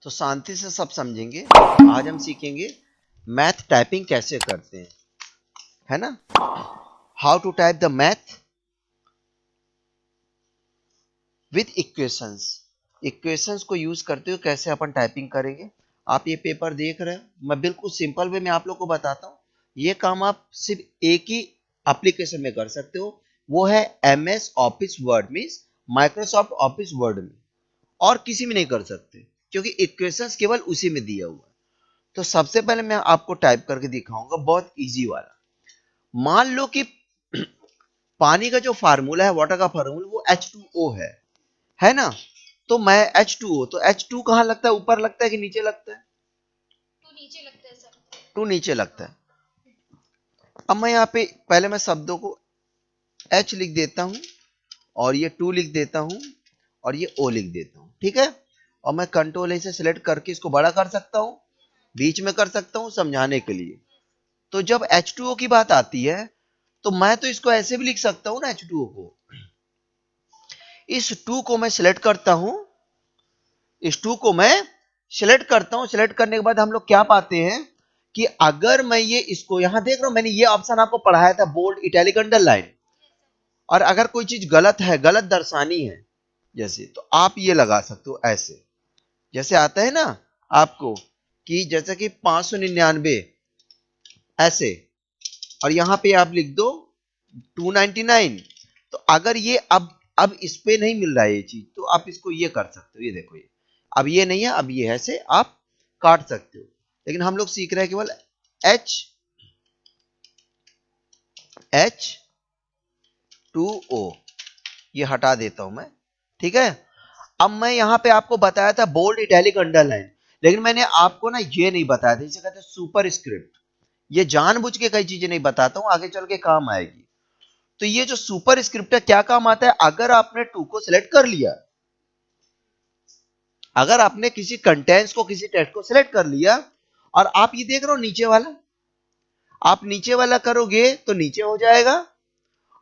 तो शांति से सब समझेंगे। आज हम सीखेंगे मैथ टाइपिंग कैसे करते हैं, है ना। How to type the math with equations. Equations को यूज करते हुए कैसे अपन टाइपिंग करेंगे। आप ये पेपर देख रहे हो, मैं बिल्कुल सिंपल वे में आप लोग को बताता हूँ। ये काम आप सिर्फ एक ही एप्लीकेशन में कर सकते हो, वो है MS office word, means Microsoft office word में, और किसी में नहीं कर सकते क्योंकि इक्वेशंस केवल उसी में दिया हुआ है। तो सबसे पहले मैं आपको टाइप करके दिखाऊंगा, बहुत इजी वाला। मान लो कि पानी का जो फार्मूला है, वाटर का फार्मूला, वो H2O है ना। तो मैं H2O, तो H2 कहां लगता है, ऊपर लगता है कि नीचे लगता है? टू नीचे लगता है सर। टू नीचे लगता है। अब मैं यहाँ पे पहले मैं शब्दों को H लिख देता हूं, और ये 2 लिख देता हूं, और ये O लिख देता हूं, ठीक है। और मैं कंट्रोल से सिलेक्ट करके इसको बड़ा कर सकता हूं, बीच में कर सकता हूं समझाने के लिए। तो जब H2O की बात आती है तो मैं तो इसको ऐसे भी लिख सकता हूं ना, H2O को। इस 2 को मैं सिलेक्ट करता हूं, इस 2 को मैं सिलेक्ट करता हूं। सिलेक्ट करने के बाद हम लोग क्या पाते हैं कि अगर मैं ये इसको यहां देख रहा हूं, मैंने ये ऑप्शन आपको पढ़ाया था, बोल्ड, इटैलिक, अंडरलाइन। और अगर कोई चीज गलत है, गलत दर्शानी है जैसे, तो आप ये लगा सकते हो ऐसे, जैसे आता है ना आपको कि जैसे कि 599 ऐसे, और यहां पे आप लिख दो 299। तो अगर ये अब इस पे नहीं मिल रहा है ये चीज, तो आप इसको ये कर सकते हो, ये देखो, ये अब ये नहीं है, अब ये है, ऐसे आप काट सकते हो। लेकिन हम लोग सीख रहे हैं केवल H2O, ये हटा देता हूं मैं, ठीक है। अब मैं यहां पे आपको बताया था बोल्ड, इटैलिक, अंडरलाइन, लेकिन मैंने आपको ना ये नहीं बताया था, इसे कहते हैं सुपर स्क्रिप्ट। ये जानबूझ के कई चीजें नहीं बताता हूं, आगे चल के काम आएगी। तो ये जो सुपर स्क्रिप्ट है क्या काम आता है, अगर आपने 2 को सिलेक्ट कर लिया, अगर आपने किसी कंटेंट्स को, किसी टेक्स्ट को सिलेक्ट कर लिया, और आप ये देख रहे हो नीचे वाला, आप नीचे वाला करोगे तो नीचे हो जाएगा,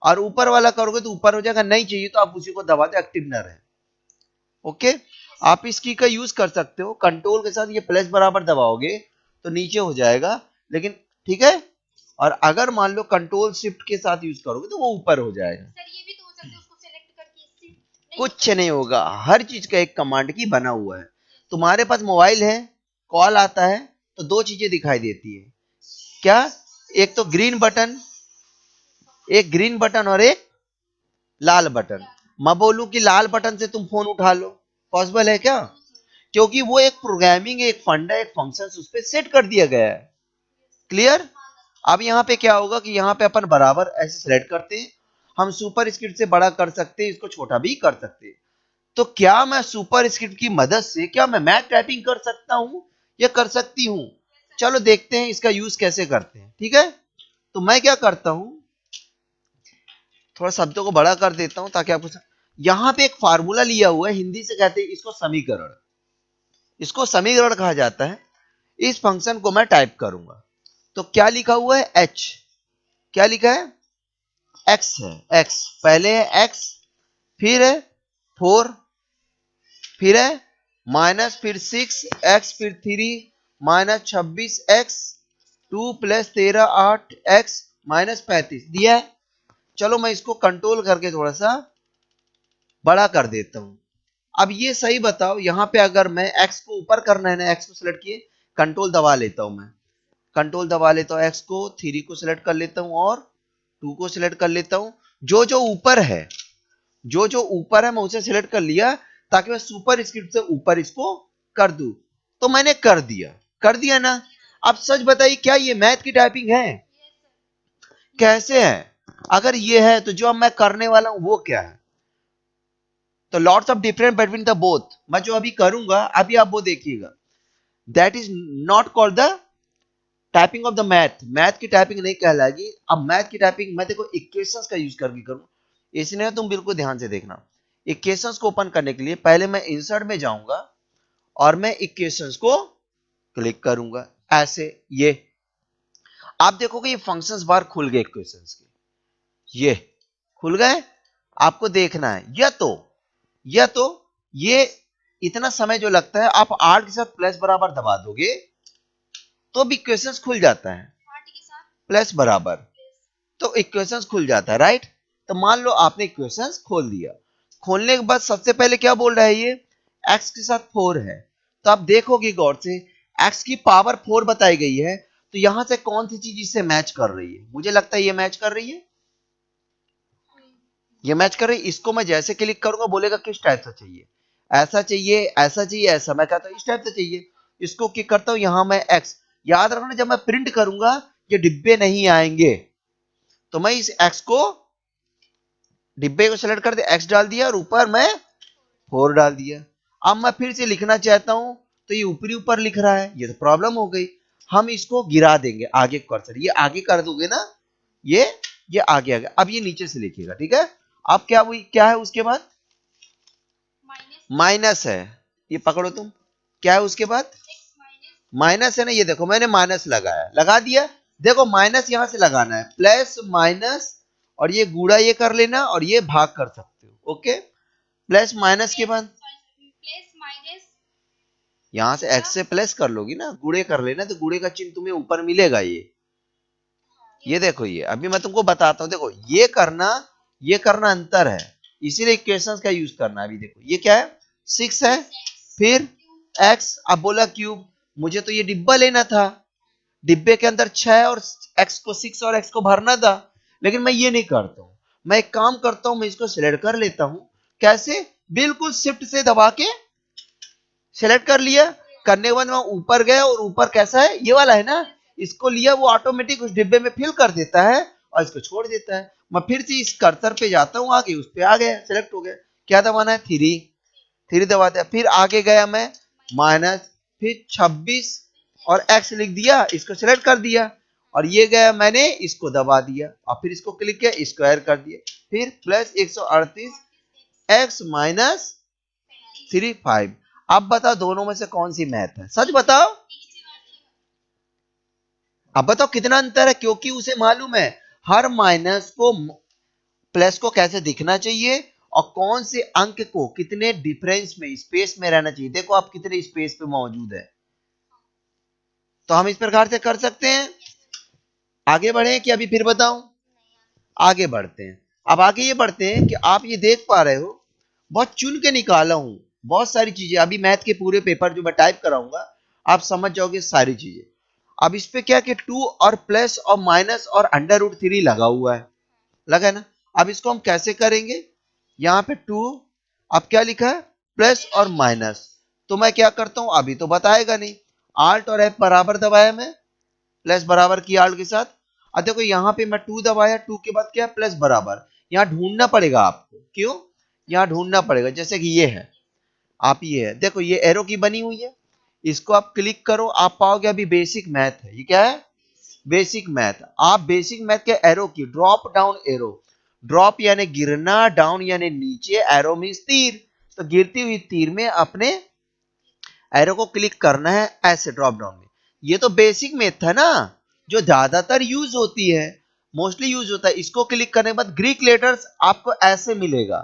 और ऊपर वाला करोगे तो ऊपर हो जाएगा। नहीं चाहिए तो आप उसी को दबा दो, एक्टिव ना रहे। ओके, आप इस की का यूज कर सकते हो, कंट्रोल के साथ ये प्लस बराबर दबाओगे तो नीचे हो जाएगा, लेकिन ठीक है। और अगर मान लो कंट्रोल शिफ्ट के साथ यूज करोगे तो वो ऊपर हो जाएगा। सर ये भी तो हो सकता है उसको सेलेक्ट करके इससे नहीं कुछ नहीं होगा, हर चीज का एक कमांड की बना हुआ है। तुम्हारे पास मोबाइल है, कॉल आता है तो दो चीजें दिखाई देती है, क्या? एक तो ग्रीन बटन, एक ग्रीन बटन और एक लाल बटन। मैं बोलूं कि लाल बटन से तुम फोन उठा लो, पॉसिबल है क्या? क्योंकि वो एक प्रोग्रामिंग, एक फंडा, एक फंक्शन उस पर सेट कर दिया गया है। क्लियर? अब यहाँ पे क्या होगा कि यहाँ पे अपन बराबर ऐसे सेलेक्ट करते हैं, हम सुपर स्क्रिप्ट से बड़ा कर सकते हैं, इसको छोटा भी कर सकते हैं। तो क्या मैं सुपर स्क्रिप्ट की मदद से क्या मैं मैथ टाइपिंग कर सकता हूं या कर सकती हूं? चलो देखते हैं इसका यूज कैसे करते हैं, ठीक है। तो मैं क्या करता हूं, थोड़ा शब्दों को बड़ा कर देता हूं ताकि आपको यहां पे एक फार्मूला लिया हुआ है, हिंदी से कहते हैं इसको समीकरण, इसको समीकरण कहा जाता है। इस फंक्शन को मैं टाइप करूंगा तो क्या लिखा हुआ है, h, क्या लिखा है, x है, x पहले है, x फिर है 4, फिर है माइनस, फिर 6x, फिर 3 minus 26x, 2 plus 13 8x minus 35 दिया है। चलो मैं इसको कंट्रोल करके थोड़ा सा बड़ा कर देता हूं। अब ये सही बताओ, यहां पे अगर मैं x को ऊपर करना है ना, x को सिलेक्ट किए, कंट्रोल दबा लेता हूं, मैं कंट्रोल दबा लेता हूं, x को, 3 को सिलेक्ट कर लेता हूं और 2 को सिलेक्ट कर लेता हूं। जो जो ऊपर है, जो जो ऊपर है मैं उसे सिलेक्ट कर लिया ताकि मैं सुपर स्क्रिप्ट से ऊपर इसको कर दूं। तो मैंने कर दिया ना। अब सच बताइए, क्या ये मैथ की टाइपिंग है? कैसे है? अगर ये है तो जो अब मैं करने वाला हूं वो क्या है? तो lots of difference between the both, मैं जो अभी करूंगा अभी आप वो देखिएगा, that is not called the typing of the math. Math की टाइपिंग नहीं कहलाएगी। अब मैथ की टाइपिंग मैं देखो इक्वेशंस का यूज करके करूं, इसलिए तुम बिल्कुल ध्यान से देखना। इक्वेशंस को ओपन करने के लिए पहले मैं इंसर्ट में जाऊंगा और मैं इक्वेशंस को क्लिक करूंगा ऐसे, ये आप देखोगे ये फंक्शंस बार खुल गए, इक्वेशंस के ये खुल गए। आपको देखना है या तो ये इतना समय जो लगता है, आप आर्ट के साथ प्लस बराबर दबा दोगे तो भी इक्वेशंस खुल जाता है, आर्ट के साथ प्लस बराबर तो इक्वेशंस खुल जाता है, राइट। तो मान लो आपने इक्वेशंस खोल दिया, खोलने के बाद सबसे पहले क्या बोल रहा है, ये x के साथ 4 है, तो आप देखोगे गौर से x की पावर 4 बताई गई है, तो यहां से कौन सी चीज इससे मैच कर रही है, मुझे लगता है ये मैच कर रही है, ये मैच कर रही है। इसको मैं जैसे क्लिक करूंगा बोलेगा किस टाइप से चाहिए, ऐसा चाहिए, ऐसा चाहिए, ऐसा, मैं कहता हूं इस टाइप से चाहिए, इसको क्लिक करता हूं, यहां मैं x, याद रखना जब मैं प्रिंट करूंगा ये डिब्बे नहीं आएंगे, तो मैं इस x को, डिब्बे को सेलेक्ट कर दिया, x डाल दिया और ऊपर मैं 4 डाल दिया। अब मैं फिर से लिखना चाहता हूं तो ये ऊपरी ऊपर लिख रहा है, ये तो प्रॉब्लम हो गई। हम इसको गिरा देंगे आगे कर्सर, ये आगे कर दोगे ना, ये आगे आ गया, अब ये नीचे से लिखिएगा, ठीक है। अब क्या है उसके बाद, माइनस माइनस है, ये पकड़ो तुम, क्या है उसके बाद, एक्स माइनस माइनस है ना, ये देखो मैंने माइनस लगाया, लगा दिया, देखो माइनस यहां से लगाना है, प्लस माइनस, और ये गुणा ये कर लेना और ये भाग कर सकते हो, ओके। प्लस माइनस के बाद प्लस माइनस यहां से x से प्लस कर लोगी ना, गुणे कर लेना, तो गुणे का चिन्ह तुम्हें ऊपर मिलेगा, ये देखो, ये अभी मैं तुमको बताता हूं, देखो ये करना अंतर है, इसीलिए इक्वेशंस का यूज करना। अभी देखो ये क्या है, 6 है, फिर x, अब बोला क्यूब, मुझे तो ये डिब्बा लेना था, डिब्बे के अंदर 6 और x को 6 और x को भरना था, लेकिन मैं ये नहीं करता हूं, मैं एक काम करता हूं, मैं इसको सिलेक्ट कर लेता हूं, कैसे, बिल्कुल शिफ्ट से दबा के सिलेक्ट कर लिया, करने के बाद मैं ऊपर गया और ऊपर कैसा है, ये वाला है ना, इसको लिया, वो ऑटोमेटिक उस डिब्बे में फिल कर देता है और इसको छोड़ देता है। मैं फिर से इस कर्सर पे जाता हूं, आगे उस पे आ गया, सिलेक्ट हो गया, क्या दबाना है, 3 दबा दिया, फिर आगे गया मैं माइनस, फिर 26 और x लिख दिया, इसको सिलेक्ट कर दिया, और ये गया मैंने इसको दबा दिया और फिर इसको क्लिक किया, स्क्वायर कर दिया, फिर प्लस 138 x माइनस 35। अब बताओ दोनों में से कौन सी मैथ है, सच बताओ, अब बताओ कितना अंतर है, क्योंकि उसे मालूम है हर माइनस को प्लस को कैसे दिखना चाहिए और कौन से अंक को कितने डिफरेंस में, स्पेस में रहना चाहिए। देखो आप कितने स्पेस पे मौजूद है, तो हम इस प्रकार से कर सकते हैं। आगे बढ़े कि अभी फिर बताऊं, आगे बढ़ते हैं। अब आगे ये बढ़ते हैं कि आप ये देख पा रहे हो, बहुत चुन के निकाला हूं बहुत सारी चीजें, अभी मैथ के पूरे पेपर जो मैं टाइप कराऊंगा आप समझ जाओगे सारी चीजें। अब इस पे क्या कि 2 और प्लस और माइनस और √3 लगा हुआ है, लगा है ना। अब इसको हम कैसे करेंगे, यहाँ पे 2, अब क्या लिखा है, प्लस और माइनस, तो मैं क्या करता हूं, अभी तो बताएगा नहीं, आल्ट और F बराबर दबाया मैं, प्लस बराबर की आल्ट के साथ, अब देखो यहाँ पे मैं 2 दबाया, 2 के बाद क्या, प्लस बराबर, यहाँ ढूंढना पड़ेगा आपको, क्यों, यहाँ ढूंढना पड़ेगा, जैसे कि ये है, आप ये है, देखो ये एरो की बनी हुई है, इसको आप क्लिक करो, आप पाओगे अभी बेसिक मैथ है, ये क्या है, बेसिक मैथ। आप बेसिक मैथ के एरो की, ड्रॉप डाउन एरो, ड्रॉप यानी गिरना, डाउन यानी नीचे, एरो मींस तीर, तो गिरती हुई तीर में अपने एरो को क्लिक करना है, ऐसे ड्रॉप डाउन में। ये तो बेसिक मेथड है ना, जो ज्यादातर यूज होती है, मोस्टली यूज होता है। इसको क्लिक करने के बाद ग्रीक लेटर्स आपको ऐसे मिलेगा,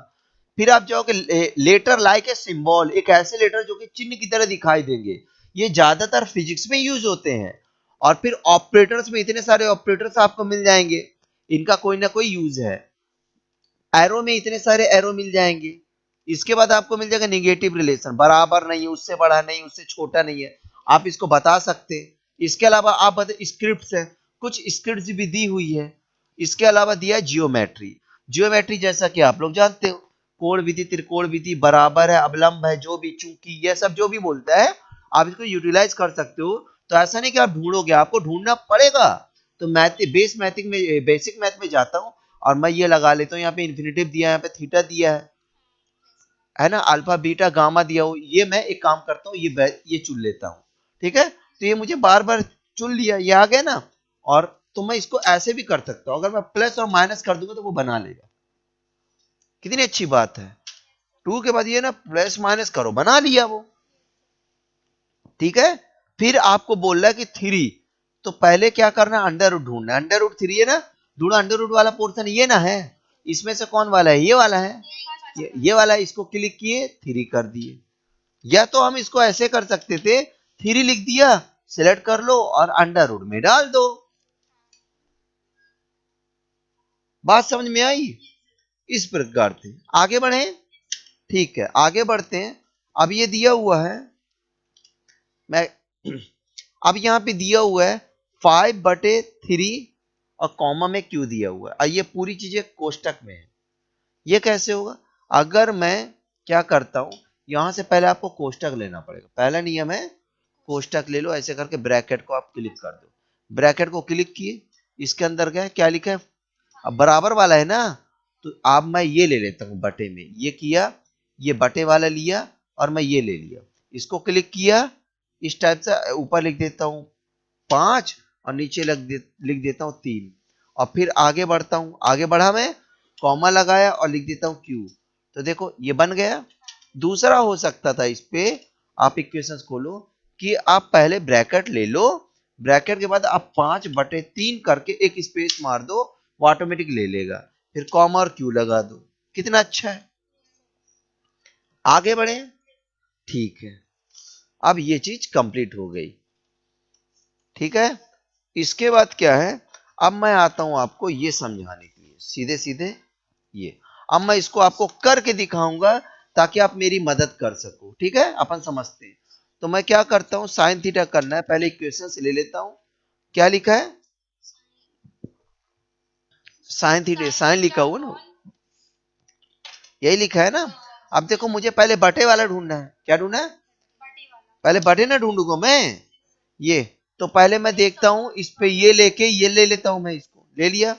फिर आप जाओगे लेटर लाइक ए सिंबल, एक ऐसे लेटर जो कि चिन्ह की तरह दिखाई देंगे, ये ज्यादातर फिजिक्स में यूज होते हैं। और फिर ऑपरेटर्स में इतने सारे ऑपरेटर्स आपको मिल जाएंगे, इनका कोई ना कोई यूज है। एरो में इतने सारे एरो मिल जाएंगे। इसके बाद आपको मिल जाएगा निगेटिव रिलेशन, बराबर नहीं है, उससे बड़ा नहीं, उससे छोटा नहीं है, आप इसको बता सकते हैं। इसके अलावा आप बता स्क्रिप्ट्स है, कुछ स्क्रिप्ट्स भी दी हुई है। इसके अलावा दिया है जियोमेट्री, जियोमेट्री जैसा कि आप लोग जानते हो, कोण विधि, त्रिकोण विधि, बराबर है, अवलंब है, जो भी, चूंकि, ये सब जो भी बोलता है आप इसको यूटिलाइज कर सकते हो। तो ऐसा नहीं कि आप ढूंढोगे, आपको ढूंढना पड़ेगा। तो बेसिक मैथ में जाता हूं और मैं ये लगा लेता हूँ, यहाँ पे इन्फिनेटिव दिया है, यहाँ पे थीटा दिया है ना, अल्फा बीटा गामा दिया हो, ये मैं एक काम करता हूँ, ये चुन लेता हूँ, ठीक है। तो ये मुझे बार बार चुन लिया, ये आ गया ना, और तो मैं इसको ऐसे भी कर सकता हूँ, अगर मैं प्लस और माइनस कर दूंगा तो वो बना लेगा, कितनी अच्छी बात है। 2 के बाद ये ना प्लस माइनस करो, बना लिया वो, ठीक है। फिर आपको बोल रहा है कि 3, तो पहले क्या करना है, अंडर रूट ढूंढना है, √3 है ना, ढूंढा, अंडर रूट वाला पोर्शन ये ना है, इसमें से कौन वाला है, ये वाला है, ये वाला है, इसको क्लिक किए 3 कर दिए, या तो हम इसको ऐसे कर सकते थे, 3 लिख दिया, सिलेक्ट कर लो और अंडर रूट में डाल दो। बात समझ में आई? इस प्रकार से आगे बढ़े। ठीक है, आगे बढ़ते हैं। अब ये दिया हुआ है, मैं अब यहां पे दिया हुआ है 5/3 और कॉमा में क्यू दिया हुआ है, और ये पूरी चीजें कोष्टक में है। ये कैसे होगा? अगर मैं क्या करता हूं, यहां से पहले आपको कोष्टक लेना पड़ेगा। पहला नियम है कोष्टक ले लो, ऐसे करके ब्रैकेट को आप क्लिक कर दो। ब्रैकेट को क्लिक किए, इसके अंदर गए, क्या लिखा है? अब बराबर वाला है ना, तो अब मैं ये ले लेता हूं बटे में, ये किया, ये बटे वाला लिया और मैं ये ले लिया, इसको क्लिक किया, इस टाइप से ऊपर लिख देता हूं 5 और नीचे लिख देता हूं 3, और फिर आगे बढ़ता हूं। आगे बढ़ा मैं, कॉमा लगाया और लिख देता हूं क्यू, तो देखो ये बन गया। दूसरा हो सकता था, इस पे आप इक्वेशंस खोलो कि आप पहले ब्रैकेट ले लो, ब्रैकेट के बाद आप 5/3 करके एक स्पेस मार दो, वो ऑटोमेटिक ले लेगा, फिर कॉमा और क्यू लगा दो। कितना अच्छा है। आगे बढ़े। ठीक है, अब ये चीज कंप्लीट हो गई। ठीक है, इसके बाद क्या है, अब मैं आता हूं आपको ये समझाने के लिए, सीधे सीधे ये। अब मैं इसको आपको करके दिखाऊंगा ताकि आप मेरी मदद कर सको। ठीक है, अपन समझते हैं। तो मैं क्या करता हूं, साइन थीटा करना है, पहले इक्वेशन से ले लेता हूं। क्या लिखा है? साइन थीटा, साइन लिखा हुआ ना, यही लिखा है ना। अब देखो, मुझे पहले बटे वाला ढूंढना है। क्या ढूंढना है? बटे वाला। पहले बटे ना ढूंढूंगा मैं, ये। तो पहले मैं देखता हूं, इस पे ये लेके ये ले लेता हूं, मैं इसको ले लिया,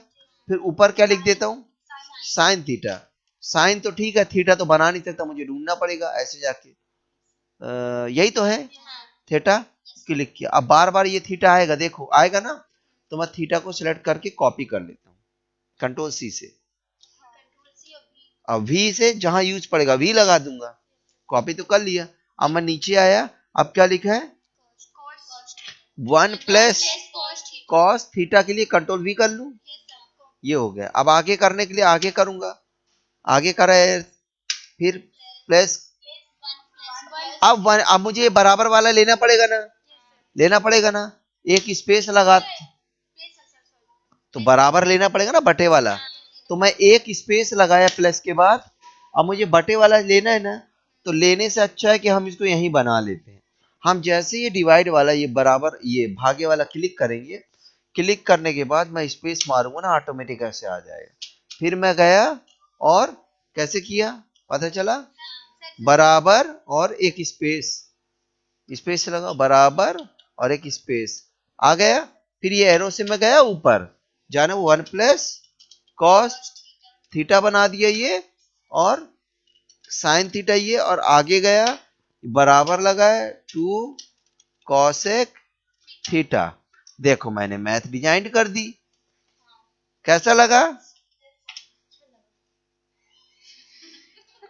फिर ऊपर क्या लिख देता हूं? Sine theta. साइन तो ठीक है, थीटा तो बना नहीं सकता, मुझे ढूंढना पड़ेगा ऐसे जाके। यही तो है, थीटा। क्लिक किया, अब बार बार ये थीटा आएगा, देखो आएगा ना, तो मैं थीटा को सिलेक्ट करके कॉपी कर लेता हूँ, कंट्रोल सी से। अब वी से जहां यूज पड़ेगा वी लगा दूंगा, कॉपी तो कर लिया। अब मैं नीचे आया, अब क्या लिखा है? 1 + cos थीटा के लिए कंट्रोल वी कर लूं, ये हो गया। अब आगे करने के लिए आगे करूंगा, आगे करा, फिर प्लस, अब मुझे ये बराबर वाला लेना पड़ेगा ना, लेना पड़ेगा ना, एक स्पेस लगा, तो बराबर लेना पड़ेगा ना बटे वाला, तो मैं एक स्पेस लगाया प्लस के बाद। अब मुझे बटे वाला लेना है ना, तो लेने से अच्छा है कि हम इसको यहीं बना लेते हैं। हम जैसे ये डिवाइड वाला, ये बराबर, ये भागे वाला क्लिक करेंगे, क्लिक करने के बाद मैं स्पेस मारूंगा ना, ऑटोमेटिक ऐसे आ जाएगा। फिर मैं गया और कैसे किया पता चला, बराबर और एक स्पेस, स्पेस लगा, बराबर और एक स्पेस आ गया। फिर ये एरो से मैं गया ऊपर, जाना 1 + cos थीटा बना दिया ये, और साइन थीटा ये, और आगे गया, बराबर लगा है 2 cosec थीटा। देखो मैंने मैथ डिजाइन कर दी, कैसा लगा?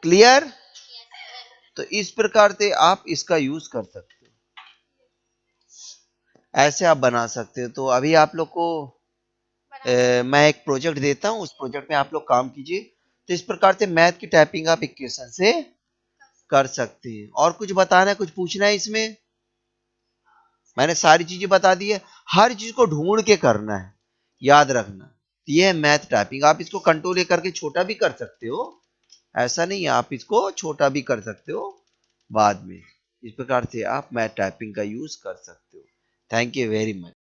क्लियर? तो इस प्रकार से आप इसका यूज कर सकते हो, ऐसे आप बना सकते हो। तो अभी आप लोग को मैं एक प्रोजेक्ट देता हूं, उस प्रोजेक्ट में आप लोग काम कीजिए। तो इस प्रकार से मैथ की टाइपिंग आप इक्वेशन से कर सकते हैं। और कुछ बताना है, कुछ पूछना है इसमें? मैंने सारी चीजें बता दी है, हर चीज को ढूंढ के करना है, याद रखना। ये है मैथ टाइपिंग। आप इसको कंट्रोल करके छोटा भी कर सकते हो, ऐसा नहीं है, आप इसको छोटा भी कर सकते हो बाद में। इस प्रकार से आप मैथ टाइपिंग का यूज कर सकते हो। Thank you very much.